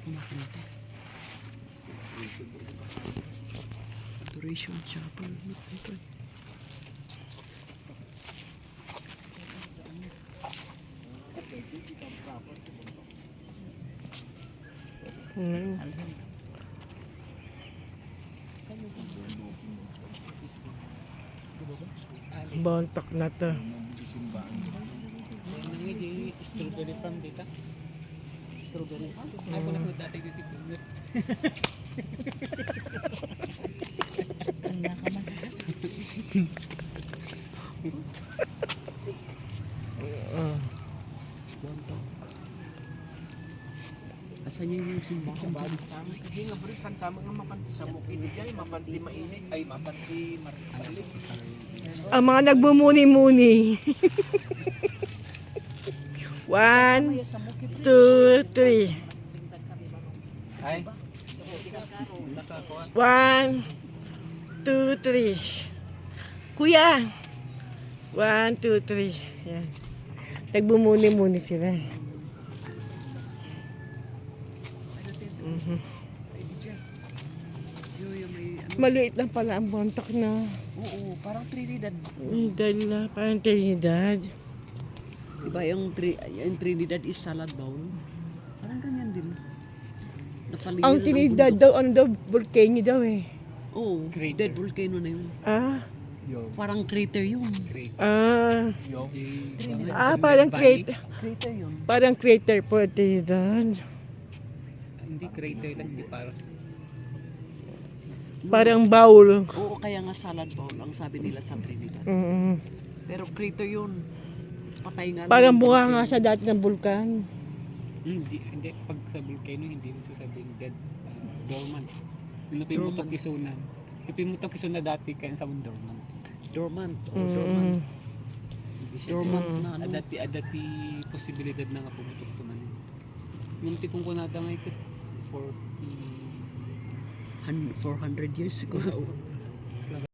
kumakanta. Adoration Chapel. Ito. Bontak na to. Strawberry farm dito. Strawberry farm. Ako na ko dati dito. Bontak. Asan yung simbahan sa balik sa amin? Hindi nga bro, saan sa amin nga mapanti sa mukid dyan, mapanti mainit, ay mapanti maralik. Ang mga nagbumuni-muni. 1, 2, 3. Ay? 1, 2, 3. Kuya! 1, 2, 3. Yan. Nagbumuni-muni sila. Maliit lang pala ang bontak na. Oo, parang Trinidad. Dahil parang Trinidad. Diba yung Trinidad is salad bowl? Parang ganyan din. Napaligiran Ang Trinidad daw, ano daw, volcano daw eh. Oo, dead volcano na yun. Ah? Parang crater yun. Parang crater. Crater yun. Parang crater po Trinidad. Hindi crater lang, hindi parang. Parang bowl. Oo, kaya nga salad bowl ang sabi nila sa Trinidad. Pero crater yun. Patay nga lang. Parang bunga nga sa dati ng bulkan. Hindi. Pag sa volcano, hindi mo sasabihin dead. Dormant. Pinutok isunan. Pinutok isunan dati kaya sa dormant. Dormant. Dormant. Dormant na ano. Adati posibilidad na nga pumutok ito man. Yung tipong kunada nga ito, 400 years ago.